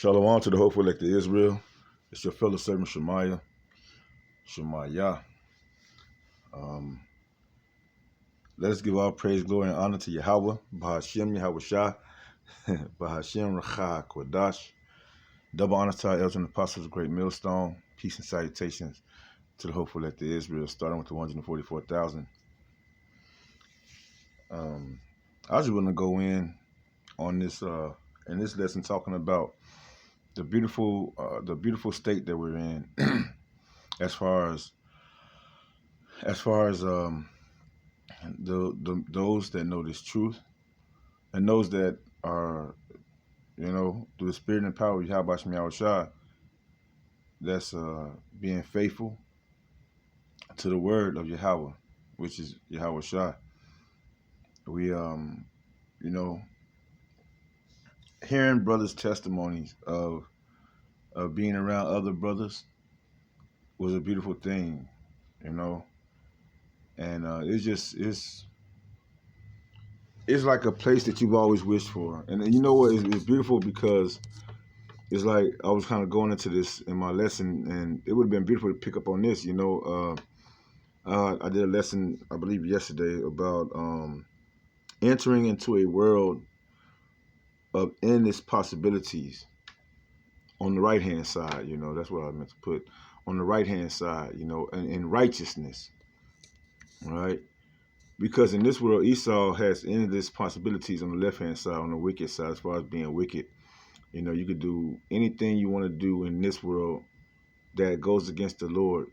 Shalom to the hopeful elect of Israel. It's your fellow servant Shemaiah. Let us give all praise, glory, and honor to Yahweh, Bahashem Yahweh Shah, Bahashem Racha Kodash. Double honor to our elders and apostles, great millstone. Peace and salutations to the hopeful elect of Israel, starting with the 144,000. I just want to go in on this in this lesson talking about the beautiful state that we're in as far as those that know this truth and those that are, through the spirit and power of Yahweh Shem Yahweh Shah, that's being faithful to the word of Yahweh, which is Yahweh Shah. We hearing brothers' testimonies of being around other brothers was a beautiful thing, and it's like a place that you've always wished for. And you know what? It's beautiful because it's like I was kind of going into this in my lesson, and it would have been beautiful to pick up on this. I did a lesson, I believe, yesterday about entering into a world of endless possibilities on the right-hand side. That's what I meant to put on the right-hand side, and in righteousness, right? Because in this world, Esau has endless possibilities on the left-hand side, on the wicked side, as far as being wicked. You could do anything you want to do in this world that goes against the Lord,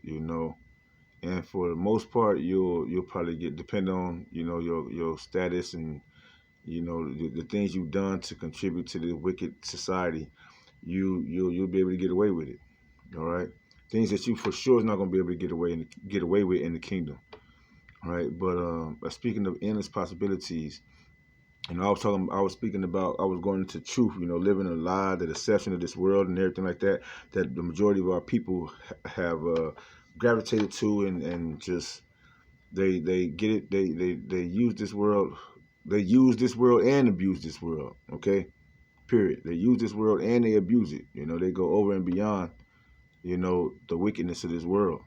and for the most part, you'll probably depend on, your status and, the things you've done to contribute to the wicked society. You'll be able to get away with it, all right? Things that you for sure is not going to be able to get away with in the kingdom, all right? But speaking of endless possibilities, I was going into truth, living a lie, the deception of this world and everything like that, that the majority of our people have gravitated to, and just they get it, they use this world, and abuse this world, okay? Period. They use this world and they abuse it. They go over and beyond, the wickedness of this world.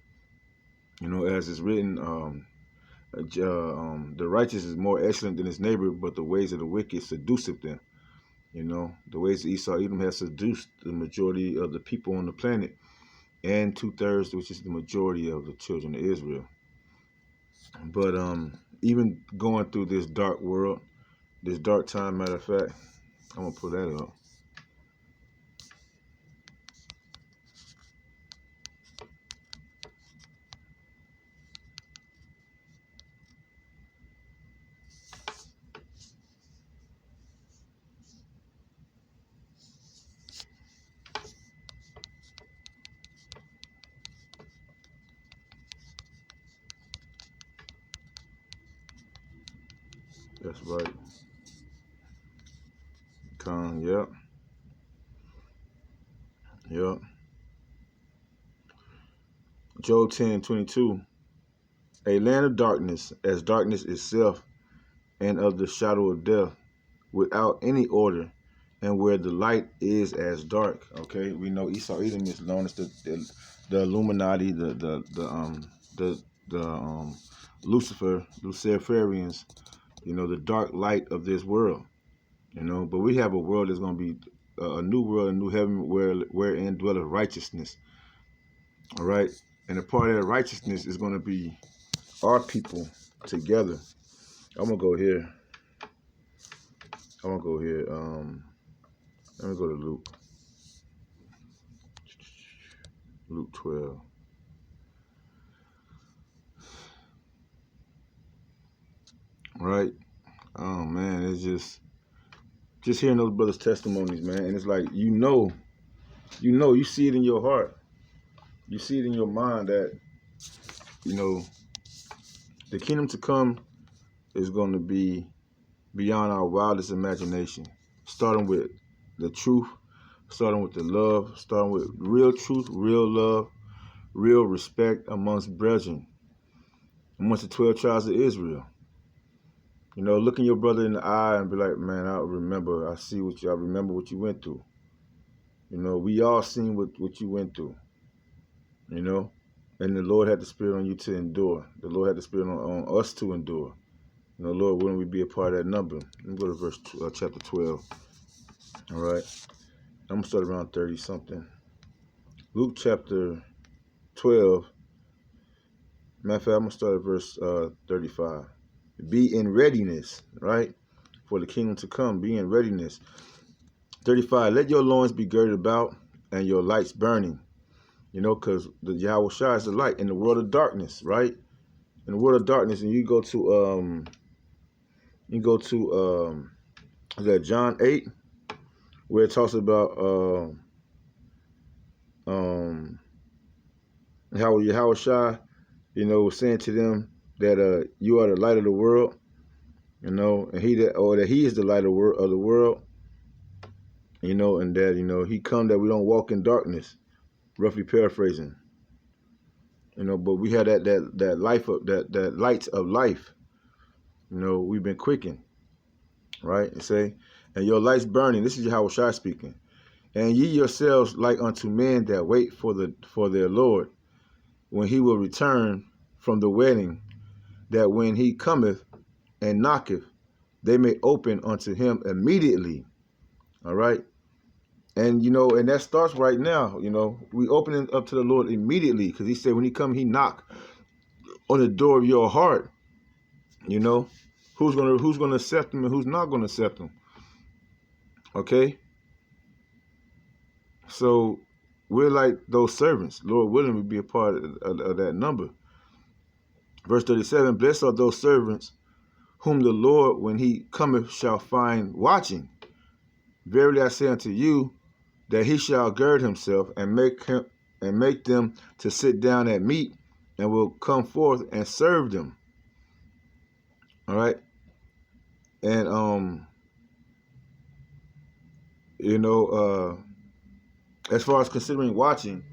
As it's written, the righteous is more excellent than his neighbor, but the ways of the wicked seduceth them. The ways of Esau, Edom has seduced the majority of the people on the planet, and 2/3, which is the majority of the children of Israel. But even going through this dark world, this dark time, matter of fact, I'm gonna pull that up. That's right. Yep. Job 10:22. A land of darkness, as darkness itself, and of the shadow of death, without any order, and where the light is as dark. Okay, we know Esau Edom is known as the Illuminati, the Luciferians, the dark light of this world. But we have a world that's going to be a new world, a new heaven, wherein dwelleth righteousness. All right, and a part of that righteousness is going to be our people together. I'm gonna go here. Let me go to Luke. Luke 12. Right? Oh man, it's just hearing those brothers' testimonies, man, and it's like you see it in your heart, you see it in your mind that the kingdom to come is going to be beyond our wildest imagination, starting with the truth, starting with the love, starting with real truth, real love, real respect amongst brethren, amongst the 12 tribes of Israel. Looking your brother in the eye and be like, man, I remember what you went through. You know, we all seen what you went through, you know. And the Lord had the spirit on you to endure. The Lord had the spirit on us to endure. You know, Lord, wouldn't we be a part of that number? Let me go to chapter 12. All right. I'm going to start around 30 something. Luke chapter 12. Matter of fact, I'm going to start at verse 35. Be in readiness, right? For the kingdom to come. Be in readiness. 35. Let your loins be girded about and your lights burning. You know, because the Yahweh Shai is the light in the world of darkness, right? In the world of darkness, and you go to is that John 8, where it talks about how Yahweh Shai, you know, was saying to them that you are the light of the world, you know, and that he is the light of the world, you know, and that, you know, he come that we don't walk in darkness, roughly paraphrasing. You know, but we had that life of that light of life. You know, we've been quickened, right? And say, and your light's burning. This is Yahweh Shai speaking. And ye yourselves like unto men that wait for their Lord, when he will return from the wedding, that when he cometh and knocketh, they may open unto him immediately. All right. And, you know, and that starts right now. You know, we open it up to the Lord immediately, because he said when he come, he knock on the door of your heart. You know, who's gonna accept him and who's not gonna accept him. Okay. So we're like those servants. Lord willing, we be a part of that number. Verse 37, blessed are those servants whom the Lord, when he cometh, shall find watching. Verily I say unto you, that he shall gird himself and make them to sit down at meat, and will come forth and serve them. All right. And you know, as far as considering watching,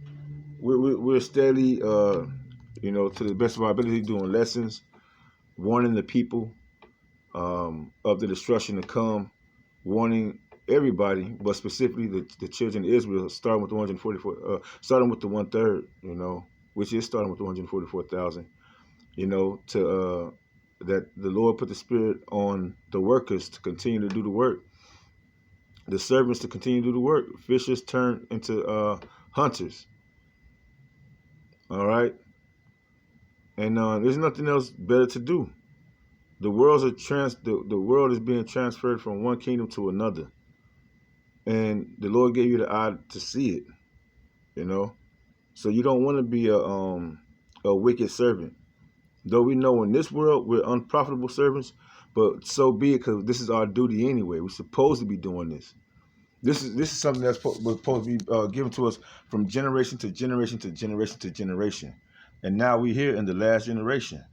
we're steadily, you know, to the best of our ability, doing lessons, warning the people of the destruction to come, warning everybody, but specifically the children of Israel, starting with the 144, starting with the 1/3, you know, which is starting with the 144,000, you know, to that the Lord put the spirit on the workers to continue to do the work, the servants to continue to do the work. Fishers turn into hunters. All right, and there's nothing else better to do. The world is being transferred from one kingdom to another, and the Lord gave you the eye to see it. You know, so you don't want to be a wicked servant. Though we know in this world we're unprofitable servants, but so be it, because this is our duty anyway. We're supposed to be doing this. This is something that's supposed to be given to us from generation to generation to generation to generation, and now we're here in the last generation,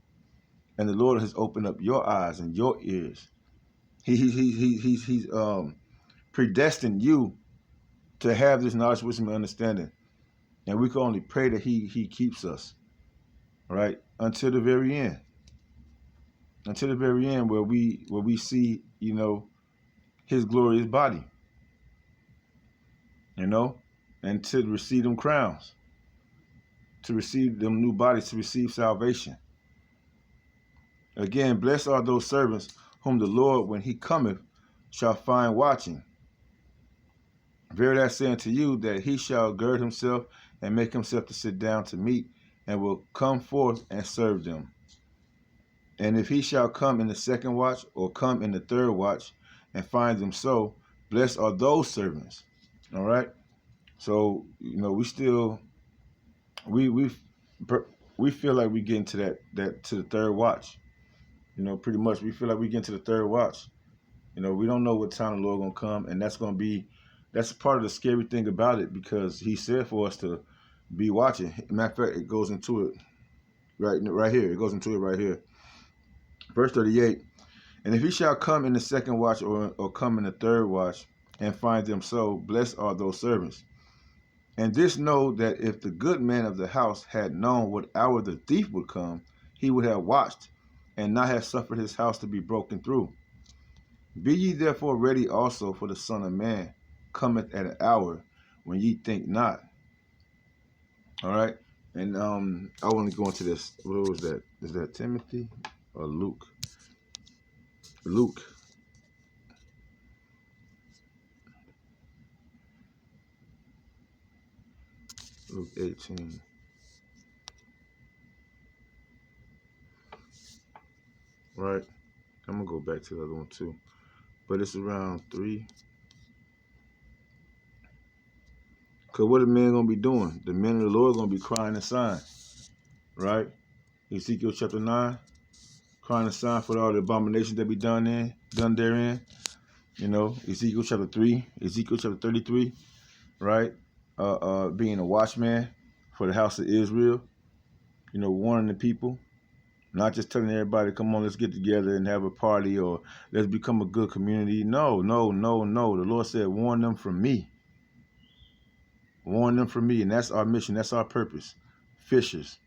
and the Lord has opened up your eyes and your ears. He's predestined you to have this knowledge, wisdom, and understanding, and we can only pray that He keeps us, right, until the very end. Until the very end, where we see, you know, His glorious body, you know, and to receive them crowns, to receive them new bodies, to receive salvation. Again, blessed are those servants whom the Lord, when he cometh, shall find watching. Verily I say unto you, that he shall gird himself and make himself to sit down to meat, and will come forth and serve them. And if he shall come in the second watch, or come in the third watch, and find them so, blessed are those servants. All right. So, you know, we still, we feel like we get into that to the third watch. You know, pretty much we feel like we get into the third watch. You know, we don't know what time the Lord gonna come, and that's part of the scary thing about it, because He said for us to be watching. Matter of fact, it goes into it right here. It goes into it right here. Verse 38. And if he shall come in the second watch, or come in the third watch, and find them so, blessed are those servants. And this know, that if the good man of the house had known what hour the thief would come, he would have watched, and not have suffered his house to be broken through. Be ye therefore ready also, for the Son of Man cometh at an hour when ye think not. All right. And I want to go into this. What was that? Is that Timothy or Luke? Luke. Luke 18. Right. I'm gonna go back to the other one too. But it's around 3. Cause what the men gonna be doing? The men of the Lord gonna be crying a sign. Right? Ezekiel chapter 9. Crying a sign for all the abominations that be done therein. You know, Ezekiel chapter 3, Ezekiel chapter 33, right? Being a watchman for the house of Israel, you know, warning the people, not just telling everybody, come on, let's get together and have a party or let's become a good community. No, no, no, no. The Lord said, warn them from me. Warn them from me. And that's our mission. That's our purpose. Fishers.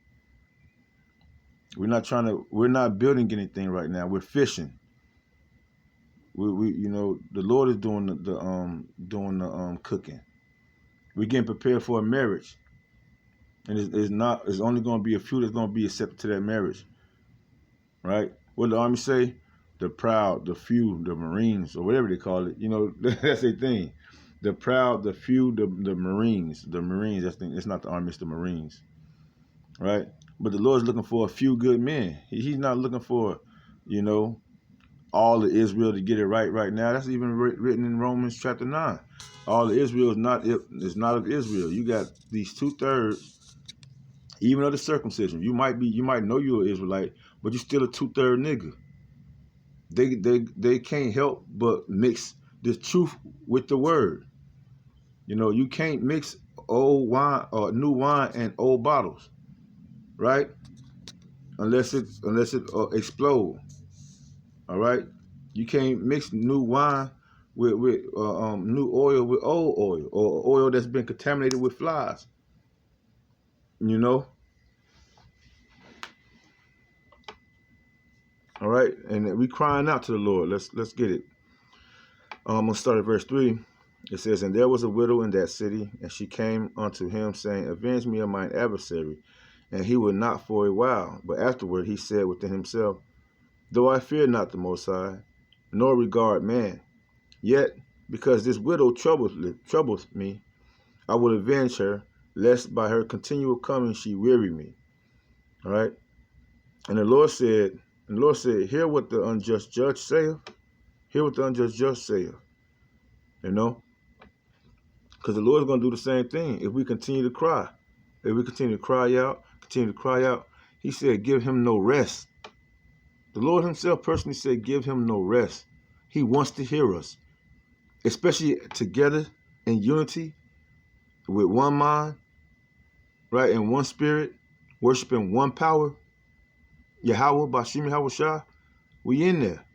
We're not building anything right now. We're fishing. We you know, the Lord is doing the cooking. We're getting prepared for a marriage. And it's only going to be a few that's going to be accepted to that marriage. Right? What did the Army say? The proud, the few, the Marines, or whatever they call it. You know, that's their thing. The proud, the few, the Marines. The Marines, it's not the Army, it's the Marines. Right? But the Lord's looking for a few good men. He's not looking for, you know, all of Israel to get it right now. That's even written in Romans chapter 9. All of Israel is not of Israel. You got these 2/3, even of the circumcision. You might know you're an Israelite, but you're still a 2/3 nigga. They can't help but mix the truth with the word. You know, you can't mix old wine or new wine and old bottles, right? Unless it explode. All right, you can't mix new wine with new oil with old oil or oil that's been contaminated with flies. You know. All right, and we crying out to the Lord. Let's get it. I'm gonna start at verse 3. It says, "And there was a widow in that city, and she came unto him, saying, Avenge me of mine adversary. And he would not for a while. But afterward he said within himself, Though I fear not the Most High, nor regard man, yet because this widow troubles me, I will avenge her, lest by her continual coming she weary me." All right. And the Lord said, Hear what the unjust judge saith. Hear what the unjust judge saith. You know? Because the Lord's going to do the same thing if we continue to cry. If we continue to cry out, he said, give him no rest. The Lord himself personally said, give him no rest. He wants to hear us, especially together in unity with one mind, right, and one spirit, worshiping one power, Yahweh, Bashim Yahweh Shah. We in there.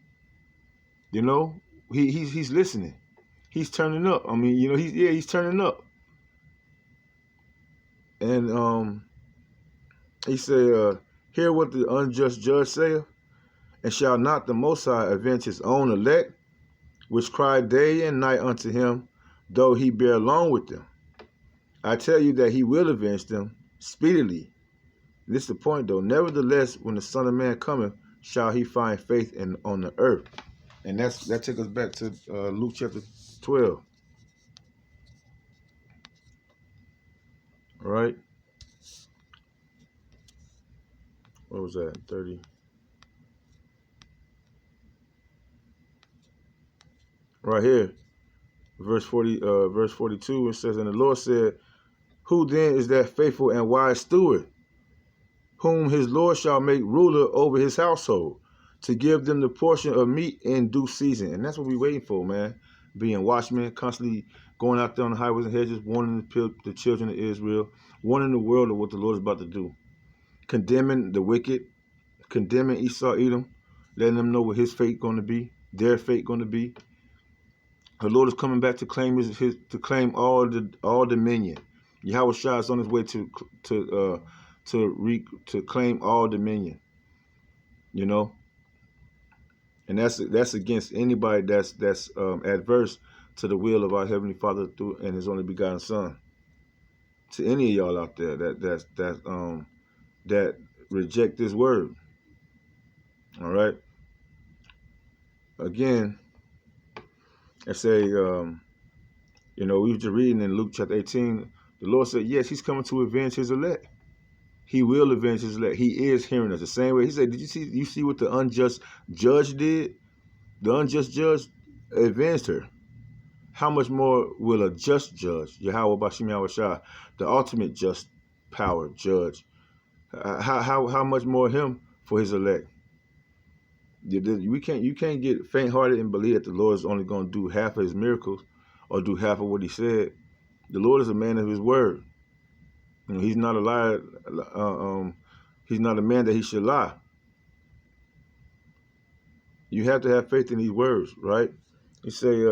You know, he's listening. He's turning up. I mean, you know, he's turning up. And he said, hear what the unjust judge saith, and shall not the Most High avenge his own elect, which cry day and night unto him, though he bear along with them? I tell you that he will avenge them speedily. This is the point, though. Nevertheless, when the Son of Man cometh, shall he find faith on the earth? And that took us back to Luke chapter 12. All right. What was that? 30. Right here, verse 42. It says, "And the Lord said, Who then is that faithful and wise steward, whom his Lord shall make ruler over his household, to give them the portion of meat in due season?" And that's what we're waiting for, man. Being watchmen, constantly going out there on the highways and hedges, warning the children of Israel, warning the world of what the Lord is about to do. Condemning the wicked, condemning Esau, Edom, letting them know what his fate going to be, their fate going to be. The Lord is coming back to claim to claim all dominion. Yahweh Shah is on his way to claim all dominion. You know, and that's against anybody that's adverse to the will of our Heavenly Father through and His only begotten Son. To any of y'all out there that reject this word, all right. Again, I say, we were just reading in Luke chapter 18. The Lord said, yes, He's coming to avenge His elect. He will avenge His elect. He is hearing us the same way. He said, "Did you see what the unjust judge did? The unjust judge avenged her. How much more will a just judge, Yahweh Bashim Yahushua, the ultimate just power judge? How much more Him for His elect? You can't get faint-hearted and believe that the Lord is only going to do half of His miracles or do half of what He said. The Lord is a man of His word. He's not a liar. He's not a man that He should lie. You have to have faith in these words, right? He say,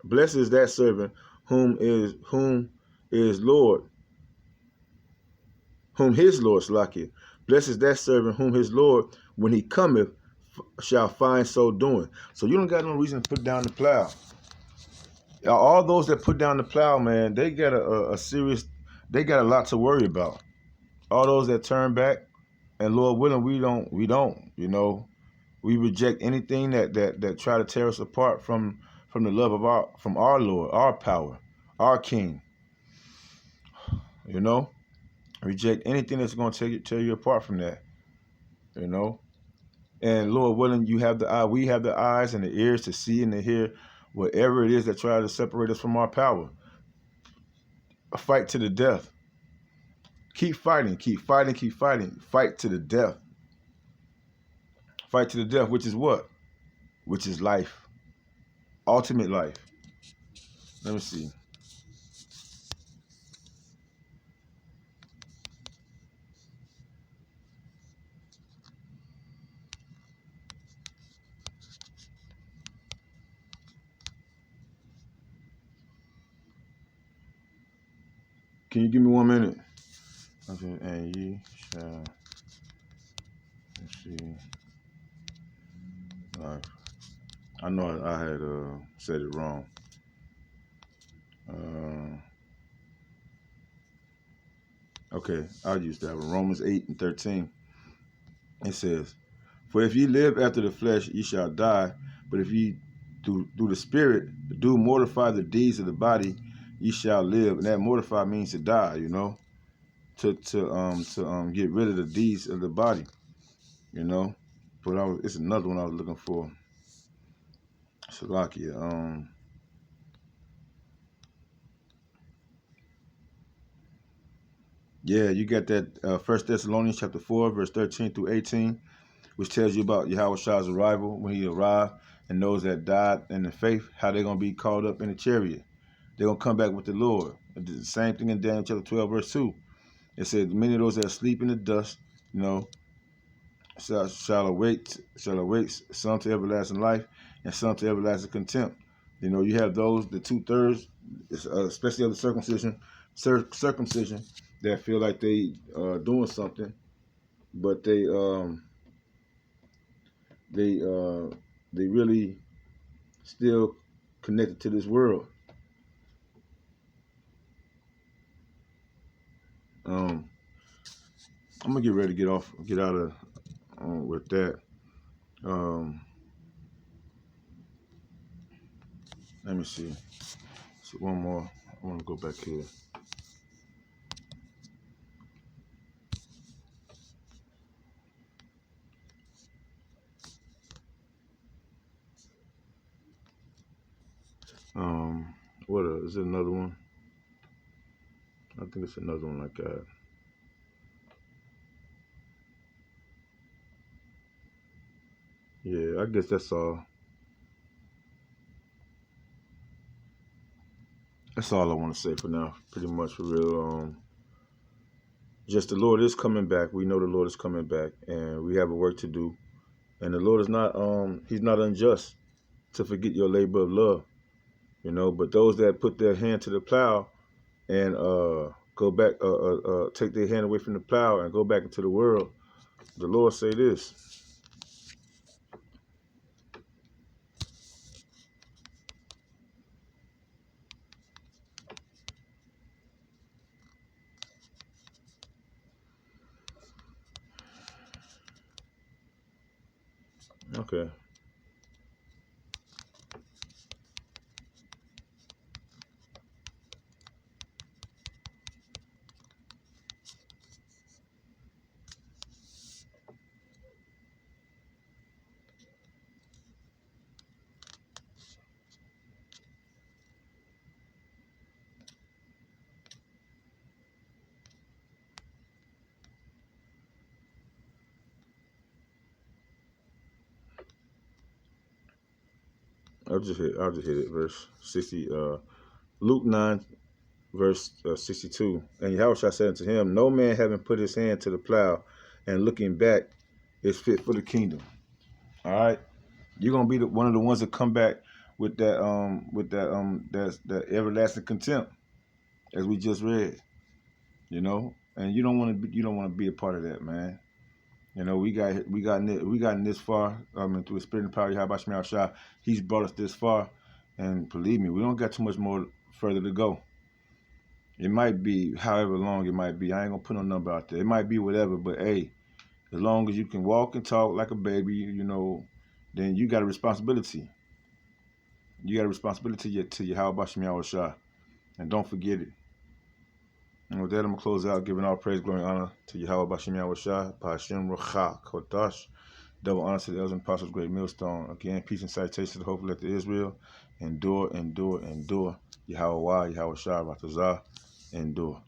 "Blessed is that servant whom is Lord, whom his Lord Slakia. Blessed is that servant whom his Lord, when he cometh, shall find so doing." So you don't got no reason to put down the plow. All those that put down the plow, man, they got they got a lot to worry about. All those that turn back, and Lord willing, we don't. We reject anything that try to tear us apart from the love of our Lord, our power, our King. Reject anything that's going to tear you apart from that. And Lord willing, we have the eyes and the ears to see and to hear whatever it is that tries to separate us from our power. A fight to the death. Keep fighting, keep fighting, keep fighting. Fight to the death. Fight to the death, which is what? Which is life. Ultimate life. Let me see. Can you give me 1 minute? Okay, and ye shall, let's see. I know I had said it wrong. Okay, I'll use that one. Romans 8:13. It says, "For if ye live after the flesh, ye shall die. But if ye through the Spirit do mortify the deeds of the body, ye shall live." And that mortify means to die. To get rid of the deeds of the body. But it's another one I was looking for. Salakia. Yeah, you got that 1 Thessalonians chapter 4, verse 13 through 18, which tells you about Yahushua's arrival when He arrived, and those that died in the faith, how they're going to be caught up in the chariot. They're going to come back with the Lord. The same thing in Daniel chapter 12, verse 2. It said, "Many of those that sleep in the dust, shall await some to everlasting life and some to everlasting contempt." You have those, the 2/3, especially of the circumcision, that feel like they doing something, but they really still connected to this world. I'm gonna get ready to get out of with that. Let me see. So one more. I want to go back here. Is it another one? I think it's another one like that. Yeah, I guess that's all. That's all I want to say for now. Pretty much, for real. Just the Lord is coming back. We know the Lord is coming back, and we have a work to do. And the Lord is not He's not unjust to forget your labor of love. But those that put their hand to the plow and go back, take their hand away from the plow and go back into the world, the Lord say this. Okay. I'll just hit it. Verse 60. Luke 9, verse 62. And Yahushua said unto him, no man having put his hand to the plow and looking back is fit for the kingdom. All right. You're gonna be one of the ones that come back with that everlasting contempt, as we just read. You know, and you don't want to be a part of that, man. You know, we gotten this far. Through the spirit and power of Yahweh Shema Shah, He's brought us this far, and believe me, we don't got too much more further to go. It might be however long it might be. I ain't gonna put no number out there. It might be whatever, but hey, as long as you can walk and talk like a baby, you know, then you got a responsibility. You got a responsibility to Yahweh Shema Shah, and don't forget it. And with that, I'm going to close out, giving all praise, glory, and honor to Yahweh Bashim Yahweh Shah, Bashim Rucha Kodash. Double honor to the elders and apostles, great millstone. Again, peace and citation to the hope of Israel. Endure, endure, endure. Yahweh Shah, Ratazah, endure.